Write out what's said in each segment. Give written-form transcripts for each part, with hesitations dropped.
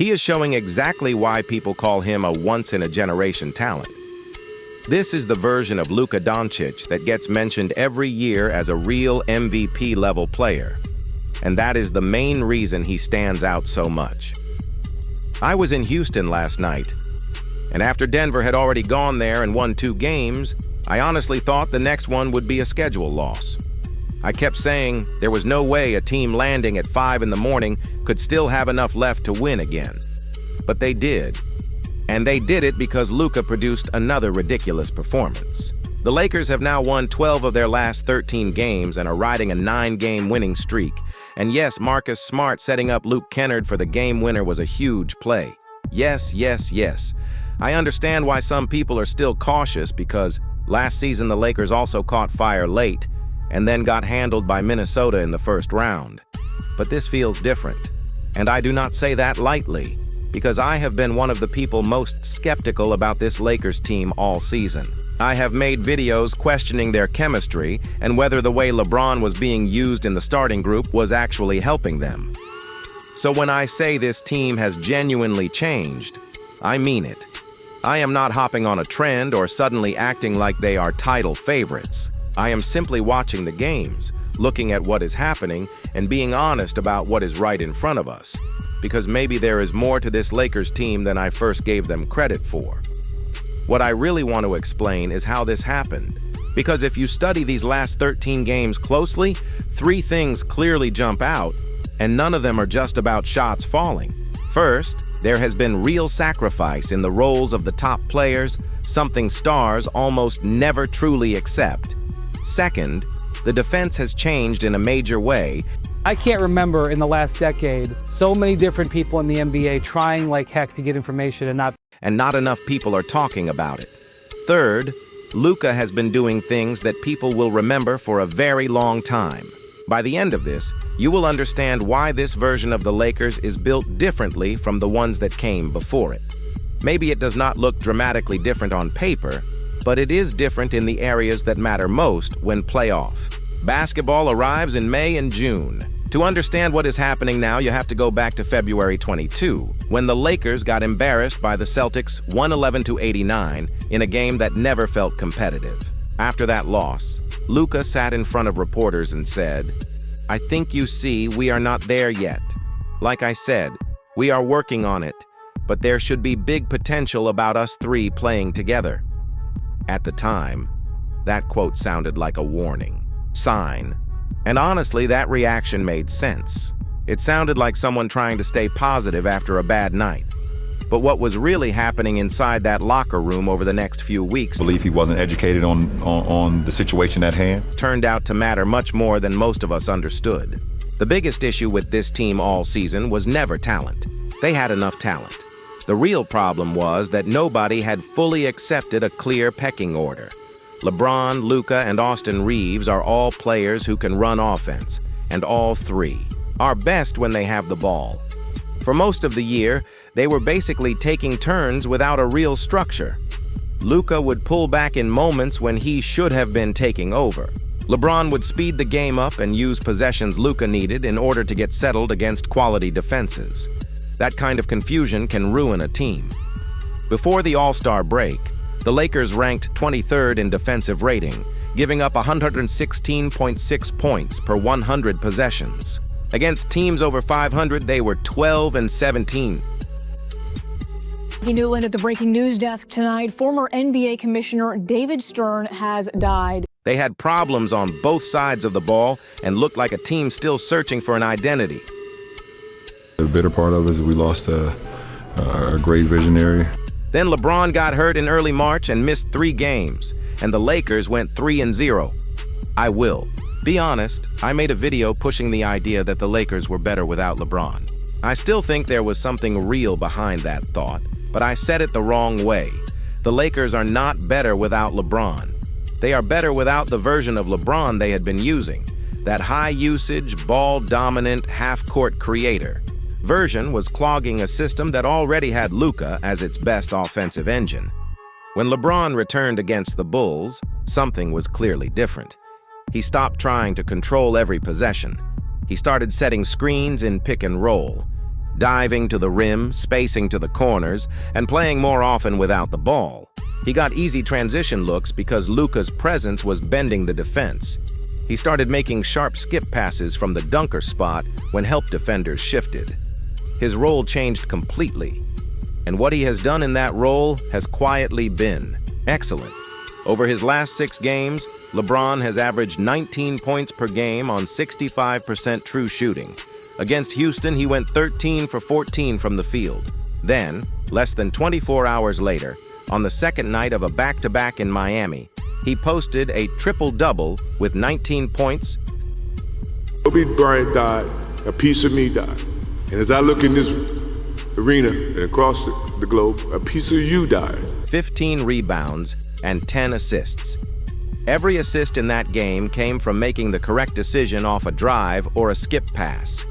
He is showing exactly why people call him a once-in-a-generation talent. This is the version of Luka Doncic that gets mentioned every year as a real MVP-level player, and that is the main reason he stands out so much. I was in Houston last night, and after Denver had already gone there and won 2 games, I honestly thought the next one would be a schedule loss. I kept saying there was no way a team landing at 5 in the morning could still have enough left to win again. But they did. And they did it because Luka produced another ridiculous performance. The Lakers have now won 12 of their last 13 games and are riding a 9-game winning streak. And yes, Marcus Smart setting up Luke Kennard for the game winner was a huge play. Yes, yes, yes. I understand why some people are still cautious because last season the Lakers also caught fire late and then got handled by Minnesota in the first round. But this feels different. And I do not say that lightly, because I have been one of the people most skeptical about this Lakers team all season. I have made videos questioning their chemistry and whether the way LeBron was being used in the starting group was actually helping them. So when I say this team has genuinely changed, I mean it. I am not hopping on a trend or suddenly acting like they are title favorites. I am simply watching the games, looking at what is happening, and being honest about what is right in front of us. Because maybe there is more to this Lakers team than I first gave them credit for. What I really want to explain is how this happened. Because if you study these last 13 games closely, 3 things clearly jump out, and none of them are just about shots falling. First, there has been real sacrifice in the roles of the top players, something stars almost never truly accept. Second, the defense has changed in a major way. I can't remember in the last decade so many different people in the NBA trying like heck to get information and not enough people are talking about it. Third, Luka has been doing things that people will remember for a very long time. By the end of this, you will understand why this version of the Lakers is built differently from the ones that came before it. Maybe it does not look dramatically different on paper, but it is different in the areas that matter most when playoff. Basketball arrives in May and June. To understand what is happening now, you have to go back to February 22, when the Lakers got embarrassed by the Celtics 111-89 in a game that never felt competitive. After that loss, Luka sat in front of reporters and said, "I think you see we are not there yet. Like I said, we are working on it, but there should be big potential about us 3 playing together." At the time, that quote sounded like a warning. Sign. And honestly, that reaction made sense. It sounded like someone trying to stay positive after a bad night. But what was really happening inside that locker room over the next few weeks, I believe he wasn't educated on the situation at hand, turned out to matter much more than most of us understood. The biggest issue with this team all season was never talent. They had enough talent. The real problem was that nobody had fully accepted a clear pecking order. LeBron, Luka, and Austin Reeves are all players who can run offense, and all 3 are best when they have the ball. For most of the year, they were basically taking turns without a real structure. Luka would pull back in moments when he should have been taking over. LeBron would speed the game up and use possessions Luka needed in order to get settled against quality defenses. That kind of confusion can ruin a team. Before the All-Star break, the Lakers ranked 23rd in defensive rating, giving up 116.6 points per 100 possessions. Against teams over 500, they were 12-17. Newland at the breaking news desk tonight. Former NBA Commissioner David Stern has died. They had problems on both sides of the ball and looked like a team still searching for an identity. the bitter part of it is we lost a great visionary. Then LeBron got hurt in early March and missed 3 games, and the Lakers went 3-0. I will be honest, I made a video pushing the idea that the Lakers were better without LeBron. I still think there was something real behind that thought, but I said it the wrong way. The Lakers are not better without LeBron. They are better without the version of LeBron they had been using. That high-usage, ball-dominant, half-court creator. Version was clogging a system that already had Luka as its best offensive engine. When LeBron returned against the Bulls, something was clearly different. He stopped trying to control every possession. He started setting screens in pick and roll. diving to the rim, spacing to the corners, and playing more often without the ball. He got easy transition looks because Luka's presence was bending the defense. He started making sharp skip passes from the dunker spot when help defenders shifted. His role changed completely, and what he has done in that role has quietly been excellent. Over his last 6 games, LeBron has averaged 19 points per game on 65% true shooting. Against Houston, he went 13 for 14 from the field. Then, less than 24 hours later, on the second night of a back-to-back in Miami, he posted a triple-double with 19 points. Kobe Bryant died, a piece of me died. And as I look in this arena and across the globe, a piece of you died. 15 rebounds and 10 assists. Every assist in that game came from making the correct decision off a drive or a skip pass.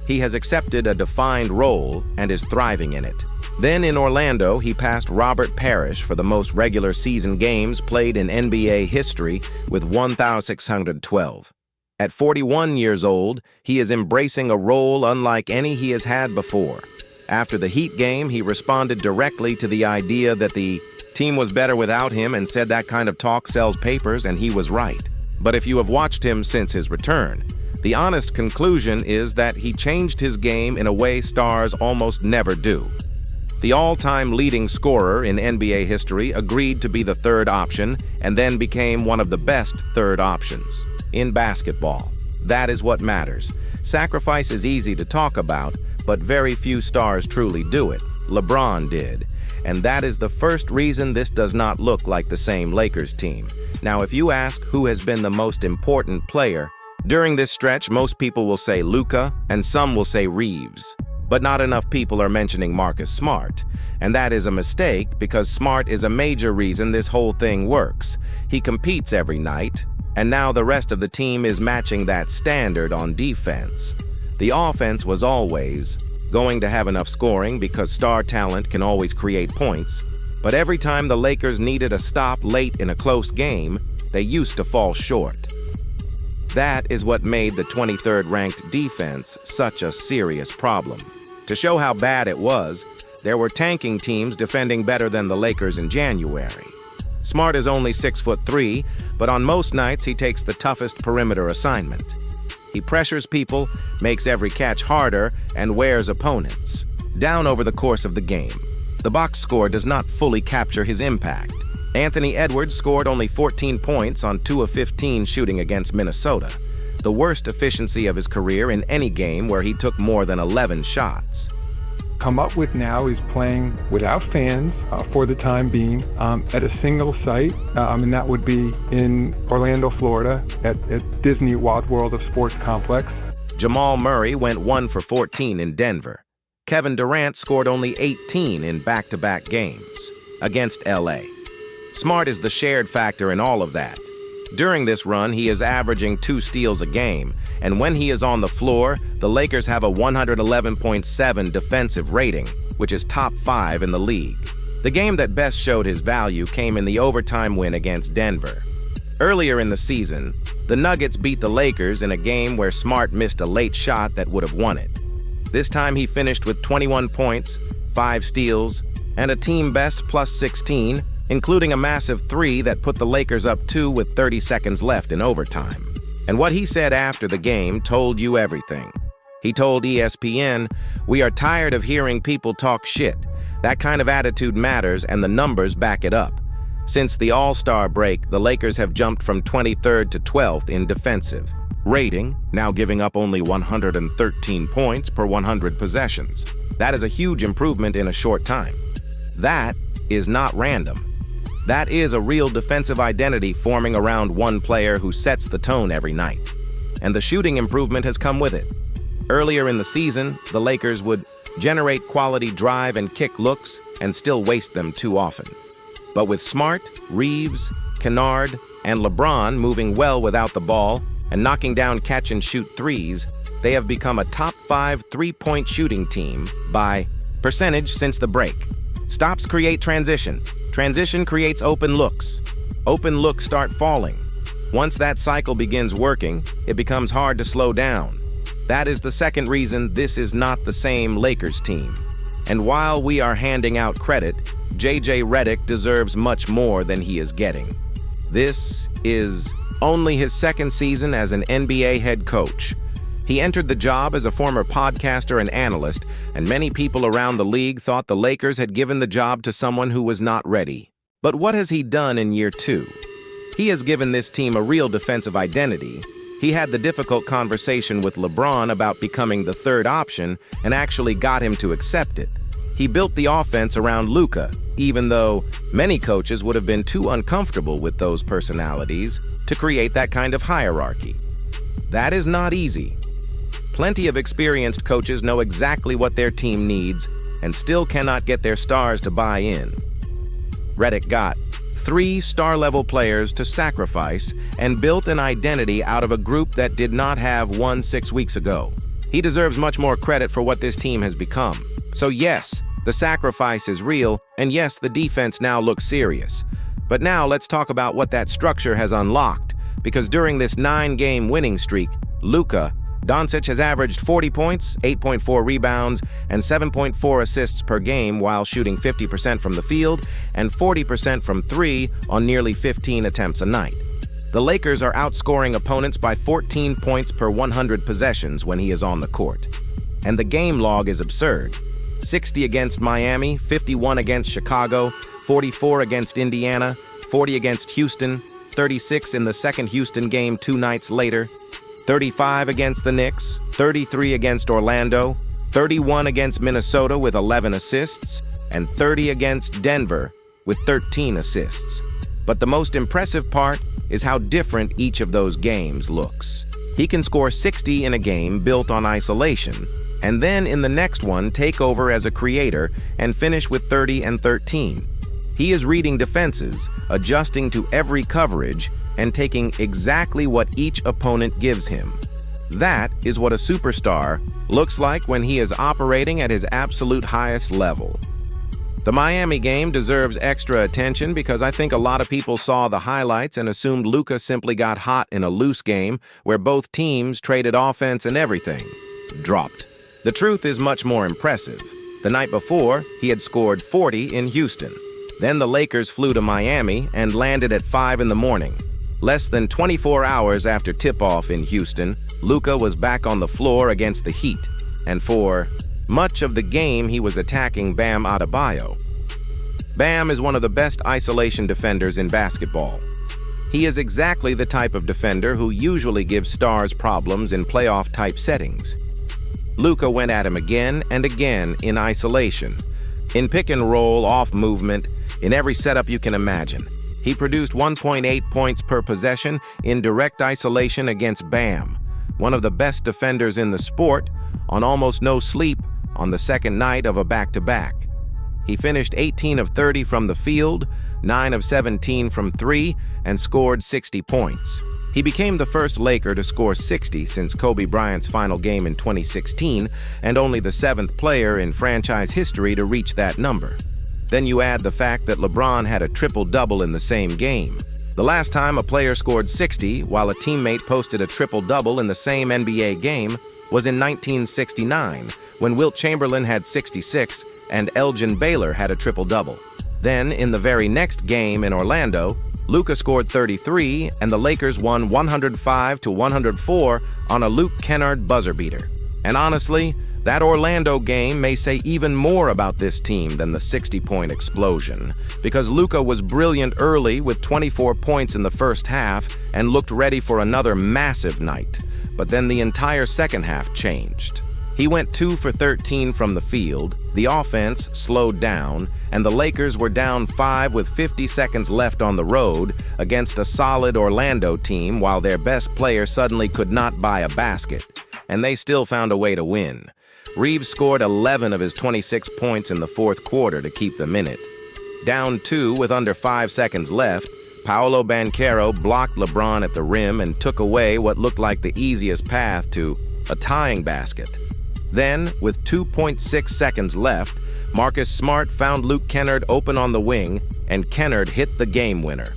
He has accepted a defined role and is thriving in it. Then in Orlando, he passed Robert Parrish for the most regular season games played in NBA history with 1,612. At 41 years old, he is embracing a role unlike any he has had before. After the Heat game, he responded directly to the idea that the team was better without him and said that kind of talk sells papers, and he was right. But if you have watched him since his return, the honest conclusion is that he changed his game in a way stars almost never do. The all-time leading scorer in NBA history agreed to be the third option and then became one of the best third options in basketball. That is what matters. Sacrifice is easy to talk about, but very few stars truly do it. LeBron did. And that is the first reason this does not look like the same Lakers team. Now, if you ask who has been the most important player, during this stretch, most people will say Luka, and some will say Reeves. But not enough people are mentioning Marcus Smart. And that is a mistake because Smart is a major reason this whole thing works. He competes every night, and now the rest of the team is matching that standard on defense. The offense was always going to have enough scoring because star talent can always create points. But every time the Lakers needed a stop late in a close game, they used to fall short. That is what made the 23rd ranked defense such a serious problem. To show how bad it was, there were tanking teams defending better than the Lakers in January. Smart is only 6'3", but on most nights he takes the toughest perimeter assignment. He pressures people, makes every catch harder, and wears opponents down over the course of the game. The box score does not fully capture his impact. Anthony Edwards scored only 14 points on 2 of 15 shooting against Minnesota, the worst efficiency of his career in any game where he took more than 11 shots. Come up with now is playing without fans for the time being at a single site, and that would be in Orlando, Florida, at Disney Wild World of Sports Complex. Jamal Murray went 1 for 14 in Denver. Kevin Durant scored only 18 in back-to-back games against LA. Smart is the shared factor in all of that. During this run, he is averaging 2 steals a game, and when he is on the floor, the Lakers have a 111.7 defensive rating, which is top 5 in the league. The game that best showed his value came in the overtime win against Denver. Earlier in the season, the Nuggets beat the Lakers in a game where Smart missed a late shot that would have won it. This time he finished with 21 points, 5 steals, and a team best plus 16, including a massive 3 that put the Lakers up 2 with 30 seconds left in overtime. And what he said after the game told you everything. He told ESPN, "We are tired of hearing people talk shit. That kind of attitude matters and the numbers back it up." Since the All-Star break, the Lakers have jumped from 23rd to 12th in defensive rating, now giving up only 113 points per 100 possessions. That is a huge improvement in a short time. That is not random. That is a real defensive identity forming around one player who sets the tone every night. And the shooting improvement has come with it. Earlier in the season, the Lakers would generate quality drive and kick looks and still waste them too often. But with Smart, Reeves, Kennard, and LeBron moving well without the ball and knocking down catch-and-shoot threes, they have become a top 5 three-point shooting team by percentage since the break. Stops create transition. Transition creates open looks. Open looks start falling. Once that cycle begins working, it becomes hard to slow down. That is the second reason this is not the same Lakers team. And while we are handing out credit, J.J. Redick deserves much more than he is getting. This is only his second season as an NBA head coach. He entered the job as a former podcaster and analyst, and many people around the league thought the Lakers had given the job to someone who was not ready. But what has he done in year 2? He has given this team a real defensive identity. He had the difficult conversation with LeBron about becoming the third option and actually got him to accept it. He built the offense around Luka, even though many coaches would have been too uncomfortable with those personalities to create that kind of hierarchy. That is not easy. Plenty of experienced coaches know exactly what their team needs and still cannot get their stars to buy in. Redick got 3 star-level players to sacrifice and built an identity out of a group that did not have one 6 weeks ago. He deserves much more credit for what this team has become. So yes, the sacrifice is real, and yes, the defense now looks serious. But now let's talk about what that structure has unlocked, because during this 9-game winning streak, Luka Doncic has averaged 40 points, 8.4 rebounds, and 7.4 assists per game while shooting 50% from the field and 40% from 3 on nearly 15 attempts a night. The Lakers are outscoring opponents by 14 points per 100 possessions when he is on the court. And the game log is absurd. 60 against Miami, 51 against Chicago, 44 against Indiana, 40 against Houston, 36 in the second Houston game 2 nights later, 35 against the Knicks, 33 against Orlando, 31 against Minnesota with 11 assists, and 30 against Denver with 13 assists. But the most impressive part is how different each of those games looks. He can score 60 in a game built on isolation, and then in the next one take over as a creator and finish with 30 and 13. He is reading defenses, adjusting to every coverage, and taking exactly what each opponent gives him. That is what a superstar looks like when he is operating at his absolute highest level. The Miami game deserves extra attention because I think a lot of people saw the highlights and assumed Luka simply got hot in a loose game where both teams traded offense and everything. Dropped. The truth is much more impressive. The night before, he had scored 40 in Houston. Then the Lakers flew to Miami and landed at 5 in the morning. Less than 24 hours after tip-off in Houston, Luka was back on the floor against the Heat, and for much of the game he was attacking Bam Adebayo. Bam is one of the best isolation defenders in basketball. He is exactly the type of defender who usually gives stars problems in playoff-type settings. Luka went at him again and again in isolation, in pick-and-roll, off-movement, in every setup you can imagine. He produced 1.8 points per possession in direct isolation against Bam, one of the best defenders in the sport, on almost no sleep on the second night of a back-to-back. He finished 18 of 30 from the field, 9 of 17 from 3, and scored 60 points. He became the first Laker to score 60 since Kobe Bryant's final game in 2016, and only the 7th player in franchise history to reach that number. Then you add the fact that LeBron had a triple-double in the same game. The last time a player scored 60 while a teammate posted a triple-double in the same NBA game was in 1969, when Wilt Chamberlain had 66 and Elgin Baylor had a triple-double. Then, in the very next game in Orlando, Luka scored 33 and the Lakers won 105-104 on a Luke Kennard buzzer beater. And honestly, that Orlando game may say even more about this team than the 60-point explosion, because Luka was brilliant early with 24 points in the first half and looked ready for another massive night. But then the entire second half changed. He went 2 for 13 from the field, the offense slowed down, and the Lakers were down 5 with 50 seconds left on the road against a solid Orlando team while their best player suddenly could not buy a basket. And they still found a way to win. Reeves scored 11 of his 26 points in the fourth quarter to keep them in it. Down 2 with under 5 seconds left, Paolo Banchero blocked LeBron at the rim and took away what looked like the easiest path to a tying basket. Then, with 2.6 seconds left, Marcus Smart found Luke Kennard open on the wing, and Kennard hit the game winner.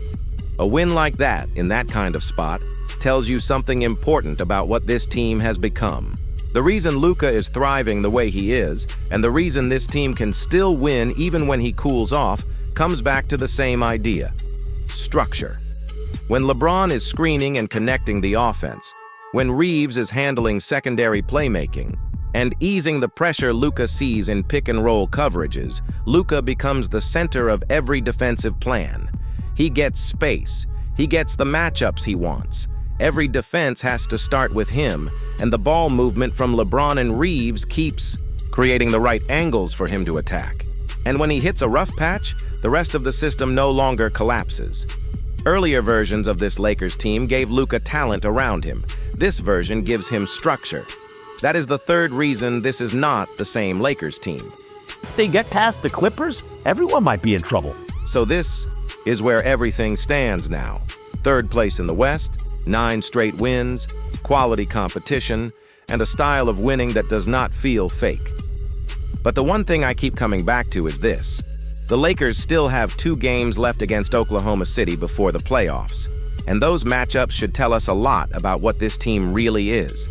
A win like that, in that kind of spot, tells you something important about what this team has become. The reason Luka is thriving the way he is, and the reason this team can still win even when he cools off, comes back to the same idea: structure. When LeBron is screening and connecting the offense, when Reeves is handling secondary playmaking, and easing the pressure Luka sees in pick-and-roll coverages, Luka becomes the center of every defensive plan. He gets space. He gets the matchups he wants. Every defense has to start with him, and the ball movement from LeBron and Reeves keeps creating the right angles for him to attack. And when he hits a rough patch, the rest of the system no longer collapses. Earlier versions of this Lakers team gave Luka talent around him. This version gives him structure. That is the third reason this is not the same Lakers team. If they get past the Clippers, everyone might be in trouble. So this is where everything stands now. Third place in the West, 9 straight wins, quality competition, and a style of winning that does not feel fake. But the one thing I keep coming back to is this: the Lakers still have 2 games left against Oklahoma City before the playoffs, and those matchups should tell us a lot about what this team really is.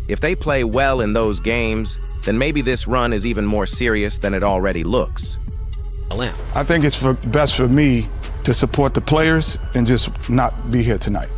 If they play well in those games, then maybe this run is even more serious than it already looks. I think it's best for me to support the players and just not be here tonight.